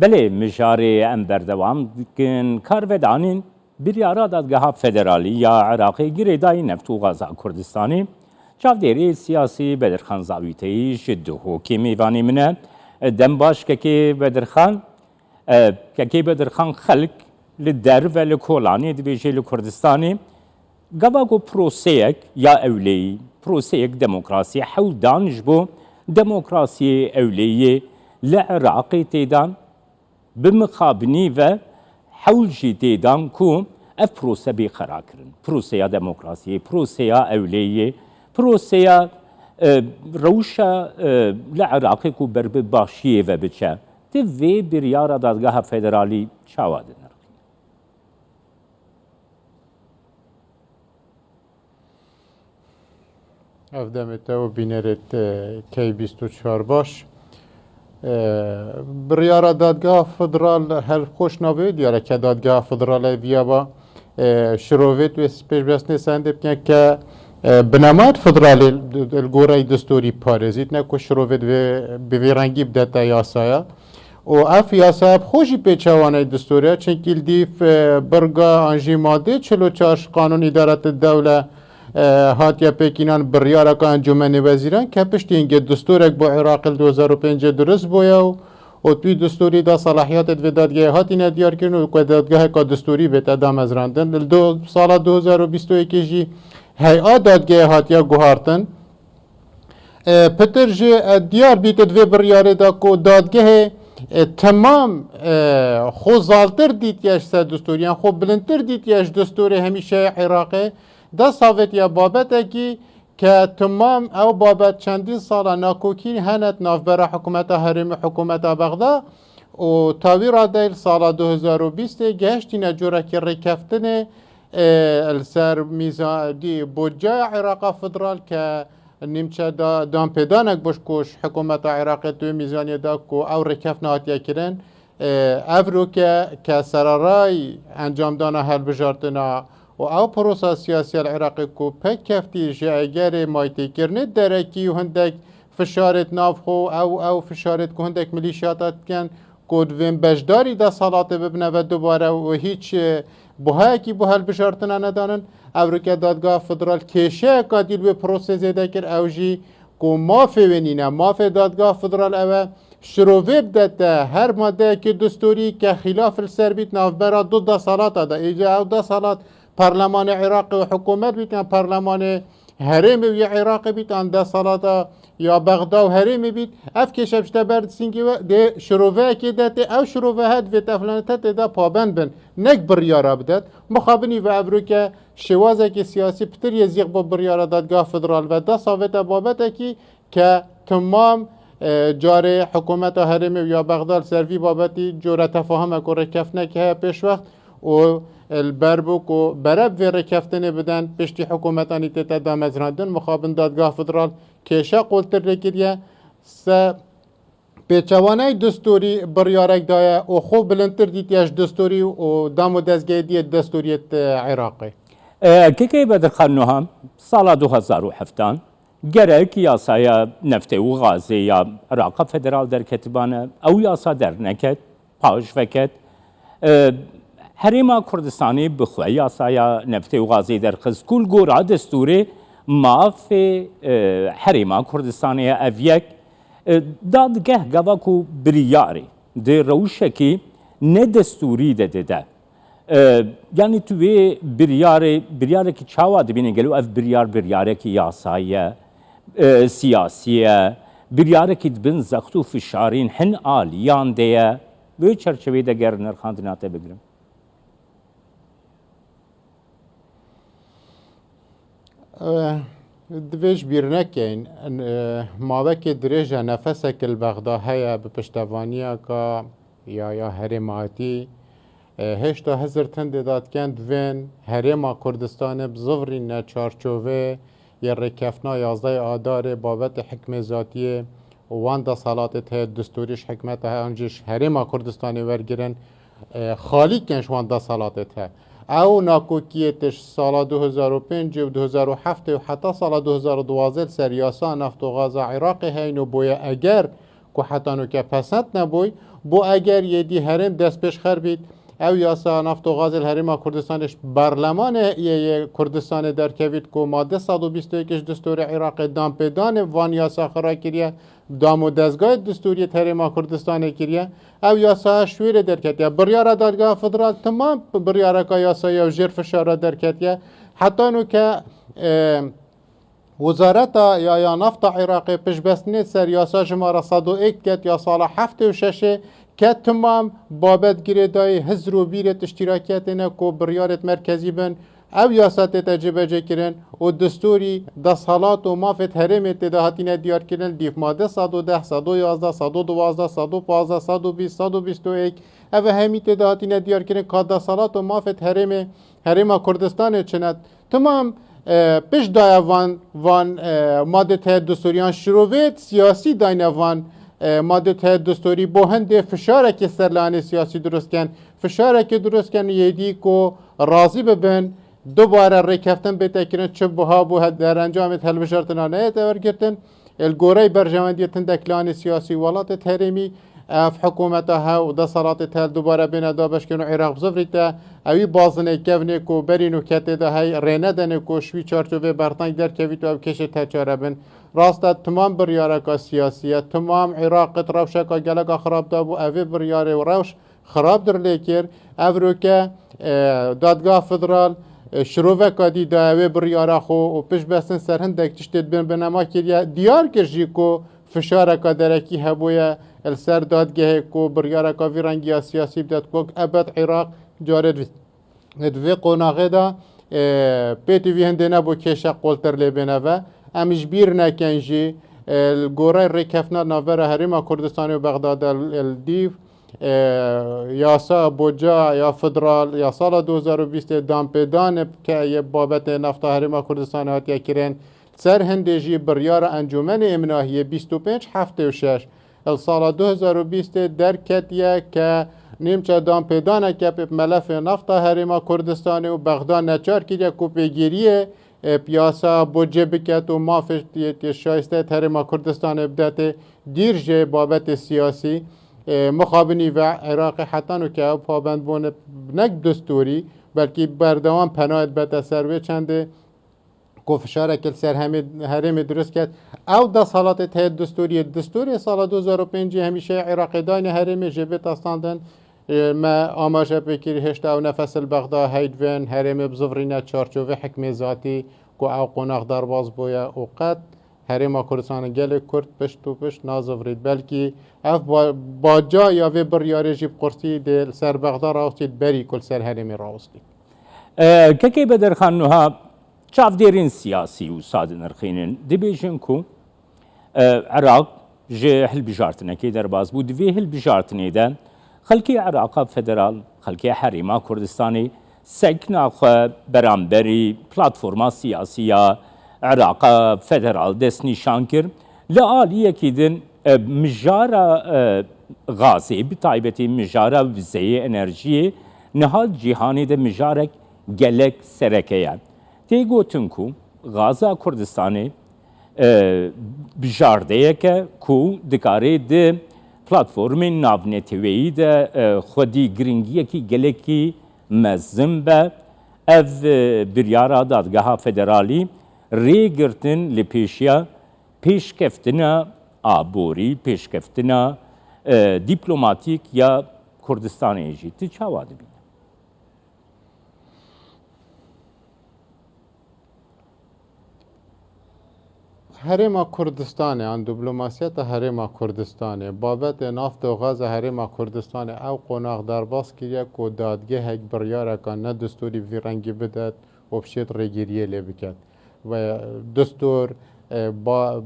بله مجاری ام بردوام کن کار ودانین بریارا دادگاه فدرالی یا عراقی گریدای نفت و غازا کردستانی چاودێری سیاسی بەدرخان زاویتەیش دوهۆکی میوانی منە دەم باش کەکەی بەدرخان خەلک لە دەرڤە لە کۆڵانی دەبێژێ لە کوردستانی گەواگۆ پرۆسەیەک یا ئەولەیی پرۆسەیەک دەمۆکراسی حەودانش بۆ دەمۆکراسی ئەولەیە لە عێراقی تێدان بمقابنی və حەولژی تێدان کو ئەف پرۆسە بێخەراکردن پرۆسەیە دەمۆکراسی پرۆسەیە ئەولەیە پرۆسەیە ڕەوشە لە عێراقێک و بەر باشیەوە بچە تێ بریارە دادگاها فێدرالی چاوا دەنەڕ ئەف دەمێتەوە بینەرێت کەی 24 باش بڕیارە دادگا فدرال هەر خۆش ناوێت دیارەکە دادگا فدرالە ڤیابە شرۆڤێت وێ پێشبەستنێ سەندێ بکەن کە بنەمات فدرالی گۆرەی دستوری پارێزیت نەکۆ شرۆڤێت بێ ڕەنگی بدەتە یاسایە و ئەف یاسا خۆشی پێچەوانەی دستوریە چونکی دیف بڕگا ئەنژی مادێ 44 قانون ئیدارەت دەولە هاتیە پێکینان بڕیارەکە ئەنجومەنی وەزیران کە پشتینگە دستورێک بۆ عێراقل 2005 دروست بووە و توی دستوری دا صلاحیاتت وێ دادگای هاتینە دیارکردن و کە دادگایەکە دستوری بێتە دامەزراندن لە ساڵە 2021 هەیئا دادگای هاتیە گوهارتن پتر ji diyar bîte divê biryarê da ku dadgehê temam xwe zaltir dîtiye ji ser distûriyan xwe bilindtir dîtiye ji distûrê hemîşeya Iraqê da savêtiya babetekî ke temam ew babet çendîn sala nakokî henet navbera hikûmeta herêmî hikûmeta Bexda û tawîra de sala 2020 gehiştîne corekî rêkeftinê li ser mîzanî budceya Iraqa federal ke نیمچه دان پیدانک باش کوش حکومت عراق توی میزانی دا کو او رکف نهاتیه کرن او که سرارای انجام دانا هل بجارتنا و او پروسا سیاسی العراقی کو پک کفتی جه اگر مایتی کرنه درکی و هندک فشارت ناف خو او فشارت که هندک ملیشیاتت کن کود وین بجداری دا صلاته ببنه و دوباره و هیچ بوهایکی بو هل بجارتنا ندانن امریکا دادگاه فدرال کشه کادیل به پروسه زده کرد اوجی کو مافه ونینه مافه دادگاه فدرال اوه شروع بدته هر ماده که دستوری که خلاف السربیت نافبرا دو سالات ده ایجا او 2 سالات پارلمان عراق و حکومت بیتن پارلمان هرم و عراق بیتن 2 سالات یا بغداد و هرم بیت اف کشه بشته برد سینگی و ده شروع که دته او شروع هد و تفلانت ده پابند بن نک بریارا بدت مخابنی و امریکا شوازه که سیاسی پتر یزیق با بریار دادگاه فدرال و دا صاوت بابته که تمام جاره حکومت هرمی یا بغداد سروی بابتی جوره تفاهم که رکفنه که پیش وقت و البربوک و برب و رکفتنه بدن پشتی حکومتانی تیتا دامزراندن مخابن دادگاه فدرال کشه قولتر رکریه پیچوانه دستوری بریارک دایه و خوب بلندتر دیتیش دستوری و دام و دزگه دیت دستوریت عراقی کەکەی بەدرخاننوها ساڵا 2007 گەرەك یاسایە نەفتێ و غازێ یا عێراقا فێدرال دەرکەتبانە ئەو یاسا دەرنەکەت پاش veket هەرێما کوردستانی بخوێ یاسایە نەفتێ و غازی دەرخست کول گۆرا دەستورێ مافێ هەرێما کوردستانیە ئەڤ یەک دادگەه گەڤک و بریارێ دێ ڕەوشەکی نەدەستوری دەدەدە yani tu vê biryareke çawa dibîne gelo ev biryareke yasayî ye siyasî ye biryarekî dibin zext û fişarîn hin aliyan de ye vê çerçeveyê de ger nirxandina te bigirin divê ji bîr nekin mavekê dirêja nefesekê li Bexda heye bi piştevaniya ka ya herêmatî هشتا هزار تن دادکن دوین هرما کردستان بزورین چارچوبه یا رکفنا 11 آدار بابت حکم ذاتیه وان دا سالاتت دستوریش حکمت انجش هرما کردستانی ورگرن خالی کنش وان دا سالاتت او ناکوکیتش سال 2005 و 2007 و حتی سال 2012 سریاسا نفت و غاز عراق هین و بویا اگر که حتی نو که پسند نبوی بو اگر یه دی هرم دست پیش خر بید او یاسا نفت و غاز الهرم کردستانش برلمان یه کردستان در کوید که ماده 121 دستور عراق دام پیدان وان یاسا خرا کریه دام و دستگاه دستوری ترما کردستان کریه او یاسا شویر در کتیه بریار دادگاه فدرال تمام بریار که یاسا یا جر فشار در کتیه حتی نو که وزارت یا نفت عراق پیش بستنی سر یاسا شماره 101 کت یا سال 76 که تمام بابت گیردای حزر و بیرت اشتراکیت نه که بریارت مرکزی بن او یاسات تجربه کرن و دستوری دستحالات و مافت حرمت دهاتین دیار کرن دیف ماده 110 111 112 115 120 121 او همی دهاتین دیار کرن که دستحالات و مافت حرم کردستان چند تمام پیش دای وان ماده ته دستوریان شروعیت سیاسی داینه وان ماده ته دستوری با هنده فشاره که سرلانه سیاسی درست کن فشاره که درست کن یدی که راضی ببن دوباره ریکفتن بتکرن چه بها بو در انجام تلویزیون نه تور کردن الگوری برجواندیتن دکلان سیاسی ولات تحریمی اف حکومتها و دستالات تل دوباره بین دابش کنو عراق بزفریتا اوی بازنه کونه کو برینو کته ده های رینه دنه کو شوی چارچوبه برتنگ در کویتو او کشه تچاره بن راستا تمام بریارکا سیاسیه تمام عراق روشکا گلگا خراب دا بو اوی بریاره و روش خراب در لیکر او رو که دادگاه فدرال شروع کادی دا اوی بریاره خو و پیش بستن سرهندک تشتید بین بنما کریا دیار کرجی کو فشارکا درکی هبویا السر دادگاه کو بریارکا وی رنگی سیاسی بداد کو ابد عراق جارد دوی قناغه دا پیتی وی هنده نبو کشا قولتر لبنه و امیش بیر نکنجی الگوره ریکفنا ناور حریم کردستان و بغداد الدیف یاسا بوجا یا فدرال یا سال 2020 دام پیدان که یه بابت نفت حریم کردستان هاتیه کرن سر هندجی بریار انجمن امناهی 25 هفته و 6 سال 2020 در کتیه که نیمچه دام پیدانه که ملف نفت حریم کردستان و بغداد نچار که کوپیگیریه پیاسا بوجه بکت و مافش شایسته حریم کردستان بدات دیرجه بابت سیاسی مخابنی و عراق حتی که پابند بونه نک دستوری بلکه بردوام پناهت بتا سروه چنده فشار کل سر حرم درست کرد او دست حالات ته دستوری سال 2005 همیشه عراق داین حرم جبت استاندن ما آماجه بکری هشتا او نفس البغداد هیدوین حرم بزفرینه چارچوه حکم ذاتی که او قناق در باز بویا اوقات حرم کردستان گل کرد پشت و پشت نازفرید بلکه اف با جا یا وی بریاره جیب قرصی دل سر بغداد راوستید بری کل سر حرم راوستید که بدر خانوها چافدێرین سیاسی و سادنرخینن دەبێژن کو عراق ji hilbijartinekê derbas bû divê hilbijartinê de xelkê Iraqa federal xelkê herêma Kurdistanê sekna xwe beramberî platforma siyasiya Iraqa federal dest nîşan kir li aliyekî din mijara gazê bi taybetî mijara vizeyê enerjiyê nihal cîhanê de mijarek gelek sereke ye تێگوتن کو غازا کوردستانê bijardeyeke ku dikarê di platformên navneteweyî de xwedî giringiyekî gelekî mezin be ev biryara dadgeha federalî rêgirtin li pêşiya pêşkeftina aborî pêşkeftina dîplomatîk ya Kurdistanê jî tu çawa dibî حرم کردستان آن دیپلماسیت حرم کردستان بابت نفت و غاز حرم کردستان او قناق در باز کریه که دادگاه هک بریاره که نه دستوری وی رنگی بدد و بشید ریگیریه لی بکد و دستور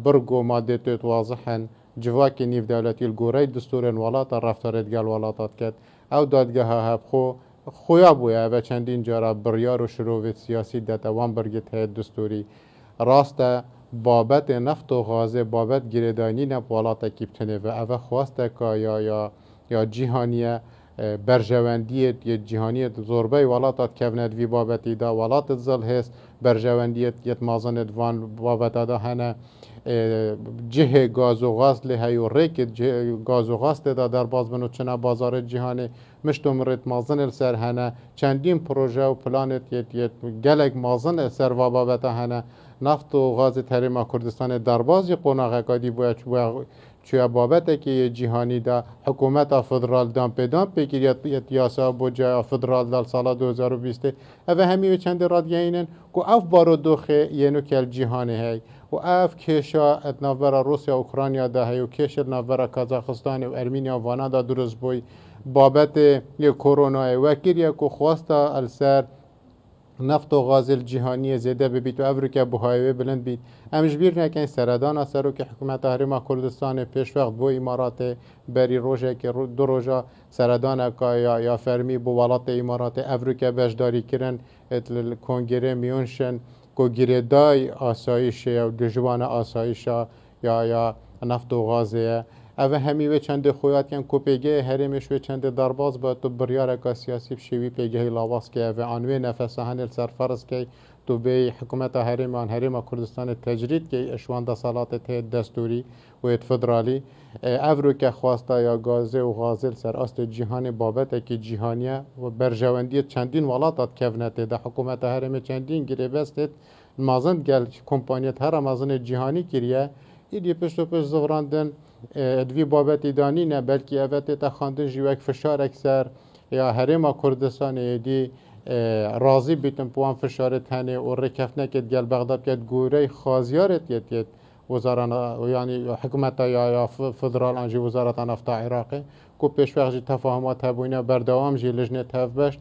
برگو ماده توت واضحا جواکی نیف دولتی الگوری دستور ولات رفتارت گل ولاتات کد او دادگاه ها خویا بویا و چندین جارا بریار و شروع سیاسی داتا وان برگت های دستوری راسته بابت نفت و غازه بابت گریدانی نبوالات کیبتنه و اوه خواسته که یا جیهانیه برجواندیت یا جیهانیت زوربه ولاتات کفند وی بابتی دا ولاتت زل هست برجواندیت یت مازند وان بابت دا هنه جه گاز و غاز لی هیو ریک گاز و غاز دا در باز بنو چنا بازار جهانی مشتو مرت مازن سر هنه چندین پروژه و پلانت یت گلک مازن سر و بابتا هنه نفت و غاز تحریم کردستان در بازی قناغ کادی باید چویا بابتا که جهانی دا حکومت فدرال دام پیدام پیکر یاسا بوجه فدرال دال سال 2020 اوه همی چند راد اینن که اف بارو دوخه ینو کل جهانی هی و اف کشا اتنافبرا روسیا و اوکراینیا دا هی و کش اتنافبرا کازاخستان و ارمینیا وانا دا درست بوی بابت یه کرونا وکر یا که خواستا السر نفت و غاز الجهانی زیاده ببید و افریقا بهایوی بلند بید امش بیر نکن سردان سرو که حکومت حریم کردستان پیش وقت بو امارات بری روژه که دو روژه سردان یا فرمی بو ولات امارات افریقا بشداری کرن کنگره میونشن که گریدای آسایش و دجوان آسایش یا نفت و غازه اوه همی و چند خویات یان کو پیگه هریمش و چند درباز با تو بریار کا سیاسی شوی پیگه لاواس که اوه آنوی نفس هنل سرفرز که تو به حکومت حریم کردستان تجرید که اشوان دا سالات ته دستوری و فدرالی افرو که خواستا یا گازه و غازل سر است جهان بابت که جهانیه و برجواندی چندین ولاتات کفنت ده حکومت حریم چندین گریبست مازن گل کمپانیت هر مازن جهانی کریه ایدی پشت و پشت زوراندن دوی بابت دانی نه بلکه اوت تا خواندن جوک فشار اکثر یا حریم کردستان دی راضی بیتن پوان فشار تنه و رکفنه که گل بغداد که گوره خازیارت یت وزاران یعنی حکومت یا فدرال انجی وزارت نفت عراقی کو پیش وقت تفاهمات هبوینه بردوام جی لجنه تفبش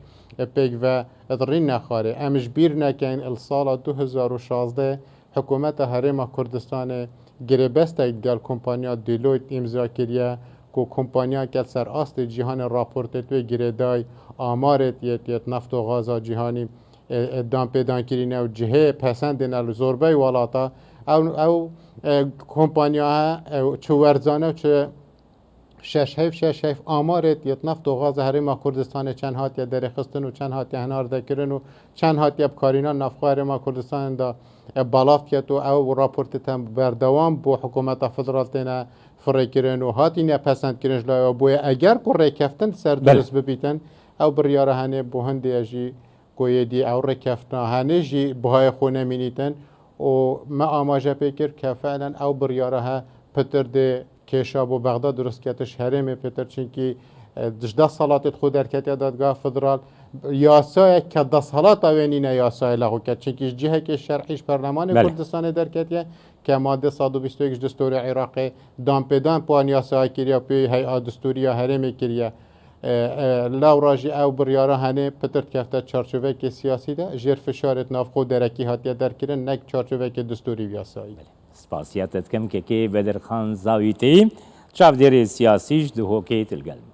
پیگ و ادرین نخاره امش بیر نکن السال 2016 حکومت حریم کردستان گریبست گل کمپانیا دیلویت امضا کریه که کمپانیا که سر است جهان راپورت توی گریدای آمارت یت نفت و غاز جهانی دام پیدان کرینه و جهه پسند نل زوربای والاتا او کمپانیا ها چه ورزانه و چه شش حیف آمارت یت نفت و غاز حریم کردستان چند هاتی درخستن و چند هاتی هنار دکرن و چند هاتی بکارینا نفت حریم کردستان دا بلافتیت و او راپورت تم بردوام بو حکومت فدرال تینا فریکرن و هاتی نپسند کرنش لایو بوی اگر کو ریکفتن سر درست ببیتن او بریاره هنه بو هنده اجی کویدی او ریکفتن هنه جی بهای خونه مینیتن و ما آماجه پیکر که فعلا او بریاره ها پتر ده کشاب و بغداد درست کتش حریم پتر چنکی 18 سالات خود درکت دادگاه فدرال یاسای که 10 سالات اوینینه یاسای لغو کرد چنکی جهه که شرعیش پرلمان کردستان درکتیه که ماده 121 دستور عراقی دام پیدان پوان یاسای کریا پی هیئت دستوری حریم کریا لاوراجی او بریاره هنه پتر کفته چارچوبه که سیاسی ده جر فشارت ناف خود درکی هاتیه درکرن نک چارچوبه که دستوری یاسایی سپاسیت کم که بدرخان زاویتی چاودێری سیاسیش دهۆکەی تلگەل